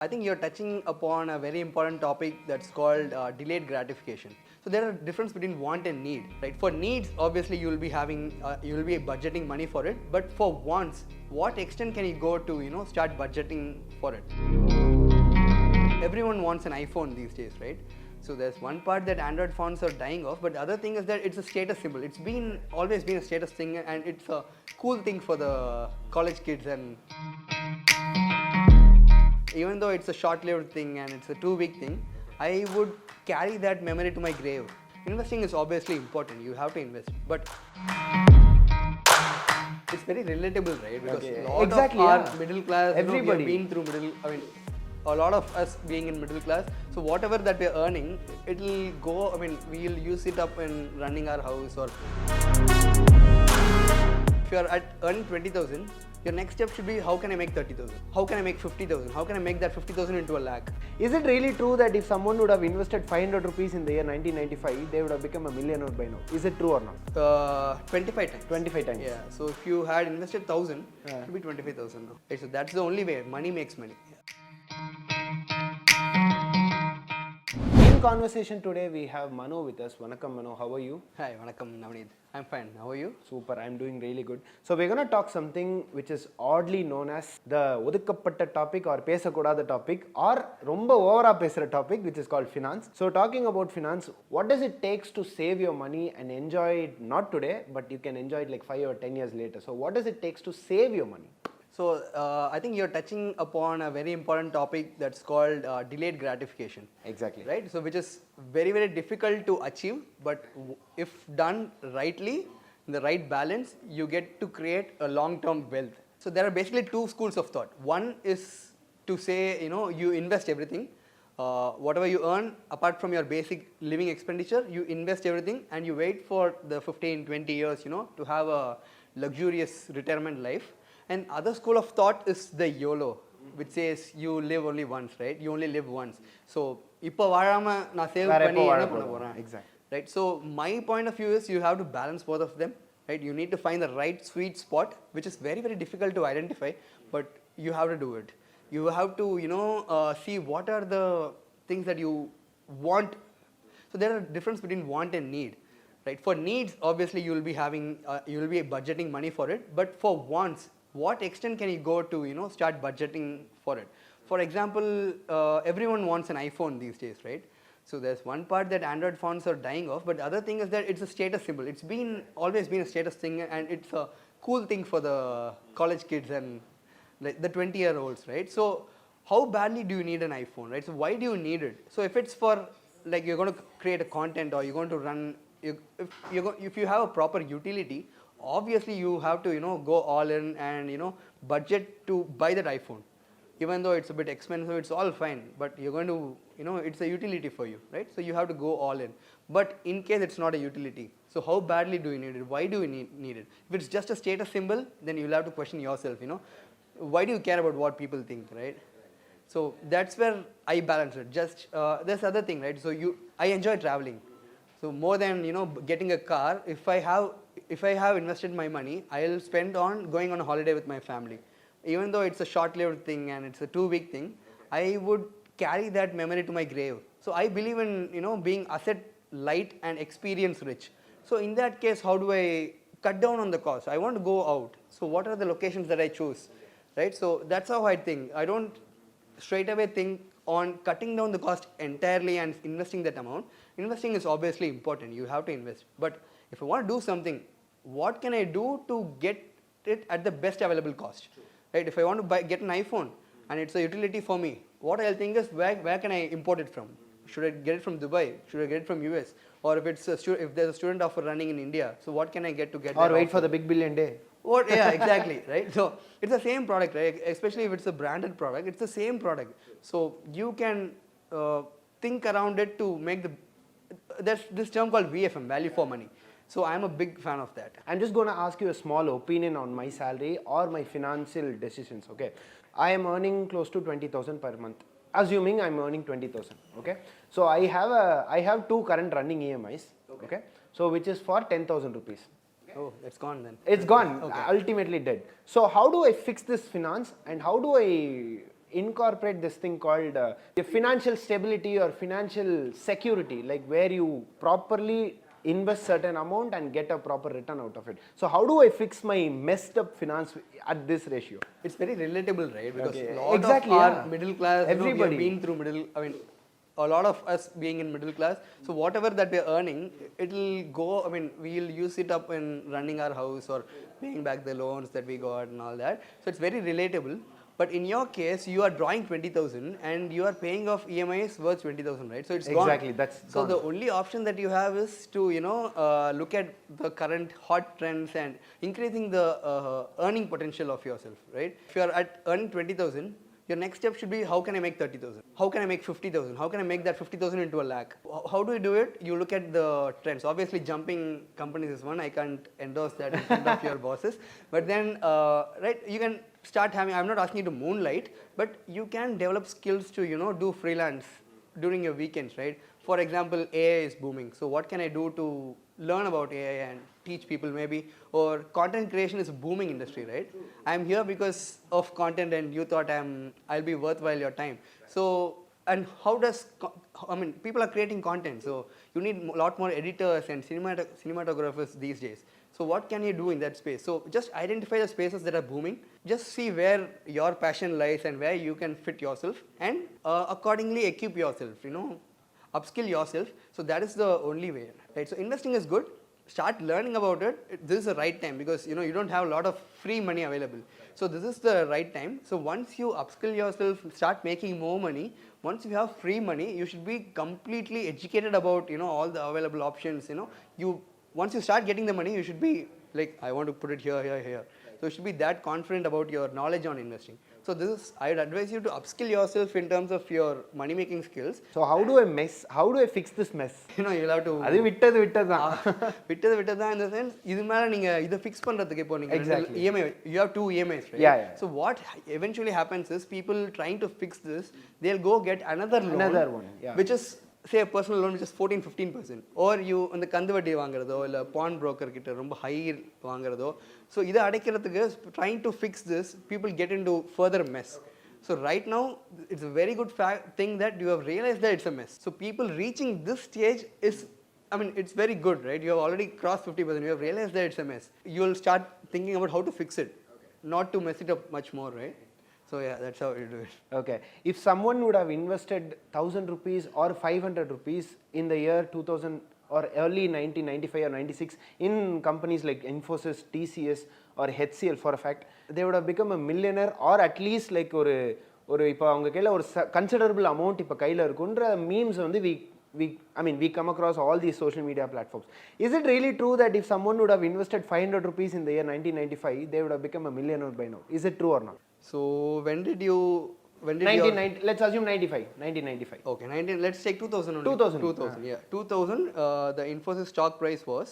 I think you're touching upon a very important topic that's called delayed gratification. So there are difference between want and need, right? For needs, obviously you will be budgeting money for it. But for wants, what extent can you go to, start budgeting for it? Everyone wants an iPhone these days, right? So there's one part that Android phones are dying off, but the other thing is that it's a status symbol. It's always been a status thing, and it's a cool thing for the college kids. And even though it's a short-lived thing and it's a 2-week thing, I would carry that memory to my grave. Investing is obviously important. You have to invest, but it's very relatable, right? Because a lot of our middle class, everybody we have been through middle. I mean, a lot of us being in middle class. So whatever that we're earning, it'll go. I mean, we'll use it up in running our house, or if you're earning 20,000. Your next step should be, how can I make 30,000? How can I make 50,000? How can I make that 50,000 into a lakh? Is it really true that if someone would have invested 500 rupees in the year 1995, they would have become a millionaire by now? Is it true or not? 25 times. 25 times. Yeah. So if you had invested 1,000, it should be 25,000 now. Okay, so that's the only way. Money makes money. In conversation today, we have Mano with us. Vanakkam Mano, how are you? Hi, Vanakkam Navneet. I'm fine. How are you? Super, I'm doing really good. So we're going to talk something which is oddly known as the ஒதுக்கப்பட்ட topic or பேசக்கூடாத topic or ரொம்ப ஓவரா பேசுற topic, which is called finance. So talking about finance, what does it takes to save your money and enjoy it not today, but you can enjoy it like 5 or 10 years later? So what does it takes to save your money? So I think you're touching upon a very important topic that's called delayed gratification. Exactly. Right? So which is very, very difficult to achieve, but if done rightly, in the right balance, you get to create a long-term wealth. So there are basically two schools of thought. One is to say, you invest everything. Whatever you earn, apart from your basic living expenditure, you invest everything and you wait for the 15, 20 years, to have a luxurious retirement life. And other school of thought is the YOLO, which says you live only once, right? You only live once. So, இப்போ வாழாம நான் save பண்ணி என்ன பண்ண போறேன்? Exactly. Right? So, my point of view is you have to balance both of them, right? You need to find the right sweet spot, which is very, very difficult to identify, but you have to do it. You have to, see what are the things that you want. So, there are difference between want and need. Right? For needs, obviously you will be budgeting money for it, but for wants, what extent can you go to, start budgeting for it? For example, everyone wants an iPhone these days, right? So there's one part that Android phones are dying off, but the other thing is that it's a status symbol. It's always been a status thing, and it's a cool thing for the college kids and like the 20-year-olds, right? So how badly do you need an iPhone, right? So why do you need it? So if it's for, like, you're going to create a content, or you're going to run, if you have a proper utility, obviously you have to go all in and budget to buy that iPhone. Even though it's a bit expensive, it's all fine, but you're going to it's a utility for you, right? So you have to go all in. But in case it's not a utility, so how badly do you need it? Why do you need it? If it's just a status symbol, then you'll have to question yourself, why do you care about what people think, right? So that's where I balance it. Just there's other thing, right? So I enjoy traveling. So more than getting a car, if I have invested my money, I'll spend on going on a holiday with my family. Even though it's a short-lived thing and it's a 2-week thing, I would carry that memory to my grave. So I believe in being asset light and experience rich. So in that case, how do I cut down on the cost? I want to go out. So what are the locations that I choose, right? So that's how I think. I don't straight away think on cutting down the cost entirely and investing that amount. Investing is obviously important. You have to invest. But if I want to do something, what can I do to get it at the best available cost? Right? If I want to get an iPhone and it's a utility for me, what I'll think is where can I import it from? Should I get it from Dubai? Should I get it from US? Or if if there's a student offer running in India, so what can I get to get? Or wait for the big billion day. Yeah, exactly, right? So it's the same product, right? Especially if it's a branded product, it's the same product. So you can think around it to make there's this term called VFM, value for money. So I'm a big fan of that. I'm just going to ask you a small opinion on my salary or my financial decisions, okay? I am earning close to 20,000 per month. Assuming I'm earning 20,000, okay? So I have 2 current running EMIs, okay? So which is for 10,000 rupees. Oh, it's gone then. It's gone, okay. Ultimately dead. So how do I fix this finance and how do I incorporate this thing called financial stability or financial security, like where you properly invest certain amount and get a proper return out of it. So how do I fix my messed up finance at this ratio? It's very relatable, right? Because Okay. a lot Exactly, of our yeah. middle class, Everybody. we have been through a lot of us being in middle class. So whatever that we're earning, it'll go, we'll use it up in running our house or paying back the loans that we got and all that. So it's very relatable. But in your case, you are drawing 20,000 and you are paying off EMIs worth 20,000, right? So it's gone. Exactly, that's so gone. the only option that you have is to look at the current hot trends and increasing the earning potential of yourself, right? If you are at earning 20,000, your next step should be, how can I make 30,000? How can I make 50,000? How can I make that 50,000 into a lakh? How do you do it? You look at the trends. Obviously, jumping companies is one. I can't endorse that in front of your bosses. But then, right, you can start having, I'm not asking you to moonlight, but you can develop skills to, do freelance during your weekends, right? For example, AI is booming. So what can I do to learn about AI and teach people maybe? Or content creation is a booming industry, right? I'm here because of content and you thought I'll be worthwhile your time. So, and how does, people are creating content. So you need a lot more editors and cinematographers these days. So what can you do in that space? So just identify the spaces that are booming. Just see where your passion lies and where you can fit yourself, and accordingly equip yourself, upskill yourself. So that is the only way, right? So investing is good. Start learning about it. This is the right time because you don't have a lot of free money available. So this is the right time. So once you upskill yourself, start making more money. Once you have free money, you should be completely educated about all the available options. Once you start getting the money, you should be like, I want to put it here, here, here. So you should be that confident about your knowledge on investing. So I would advise you to upskill yourself in terms of your money making skills. So how do I fix this mess? You'll have to அது விட்டதுதான் in the sense, இது மேல நீங்க இத fix பண்றதுக்கு இப்போ நீங்க Exactly. EMI, you have 2 EMIs, right? Yeah. So what eventually happens is, people trying to fix this, they'll go get another loan, yeah. which is, say, a personal loan which is 14-15%, or you அந்த கந்து வட்டி வாங்குறதோ இல்ல pawn broker கிட்ட ரொம்ப high வாங்குறதோ. So இத அடைக்கிறதுக்கு, trying to fix this, people get into further mess. So right now, it's a very good thing that you have realized that it's a mess. So people reaching this stage is, it's very good, right? You have already crossed 50%. You have realized that it's a mess. You will start thinking about how to fix it, not to mess it up much more, right? So yeah, that's how you do it. Okay. If someone would have invested 1,000 rupees or 500 rupees in the year 2000 or early 1995 or 96 in companies like Infosys, TCS or HCL, for a fact, they would have become a millionaire, or at least like ஒரு இப்போ அவங்க கையில் ஒரு considerable amount இப்போ கையில் இருக்குன்ற memes வந்து we come across all these social media platforms. Is it really true that if someone would have invested 500 rupees in the year 1995, they would have become a millionaire by now? Is it true or not? So when did you... Let's assume 1995. Okay, let's take 2000 only. 2000. Yeah. 2000, the Infosys stock price was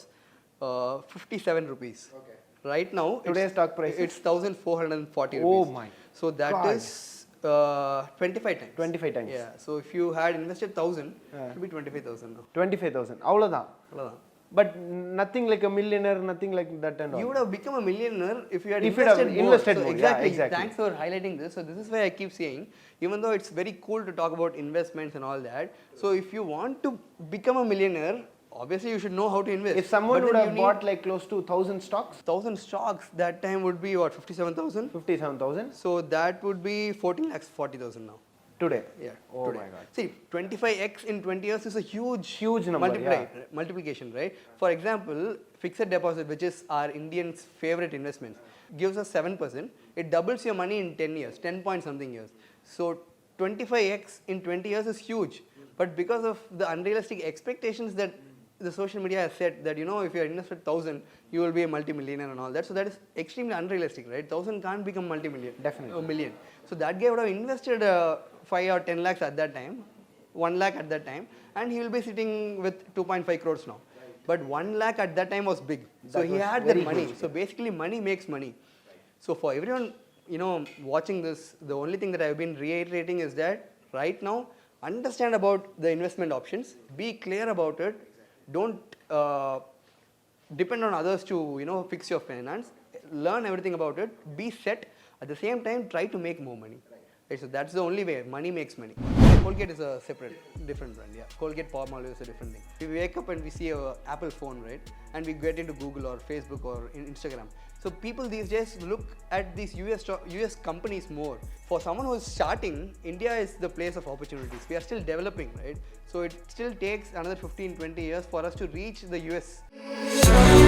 57 rupees. Okay. Right now, today's stock price it's 1,440 rupees. Oh my. So that God. is 25 times. 25 times. Yeah. So if you had invested 1,000, it would be 25,000 now. 25,000. அவ்வளவுதான். But nothing like a millionaire, nothing like that and all. You would have become a millionaire if you had invested more. So exactly. Yeah, exactly. Thanks for highlighting this. So this is why I keep saying, even though it's very cool to talk about investments and all that, so if you want to become a millionaire, obviously you should know how to invest. If someone would have bought like close to 1,000 stocks, 1,000 stocks, that time would be what, 57,000? 57,000. So that would be 14,40,000 now. Today? Yeah. Oh today. My God. See, 25x in 20 years is a huge number, multiplication, right? For example, fixed deposit, which is our Indians' favorite investments, gives us 7%. It doubles your money in 10 years, 10 point something years. So 25x in 20 years is huge. But because of the unrealistic expectations that the social media has set, that if you are invested 1,000, you will be a multi-millionaire and all that. So that is extremely unrealistic, right? 1,000 can't become multi-million. Definitely. A million. So that guy would have invested 5 or 10 lakhs at that time, 1 lakh at that time, and he will be sitting with 2.5 crores now. But 1 lakh at that time was big. So he had that money. So basically money makes money. So for everyone, watching this, the only thing that I've been reiterating is that right now, understand about the investment options, be clear about it, don't depend on others to, fix your finance, learn everything about it, be set. At the same time, try to make more money. Right, so that's the only way money makes money. Colgate is a separate, different brand. Yeah, Colgate Palmolive is a different thing. We wake up and we see a Apple phone, right, and we get into Google or Facebook or Instagram. So people these days look at these US companies more. For someone who is starting, India is the place of opportunities. We are still developing, right? So it still takes another 15-20 years for us to reach the US.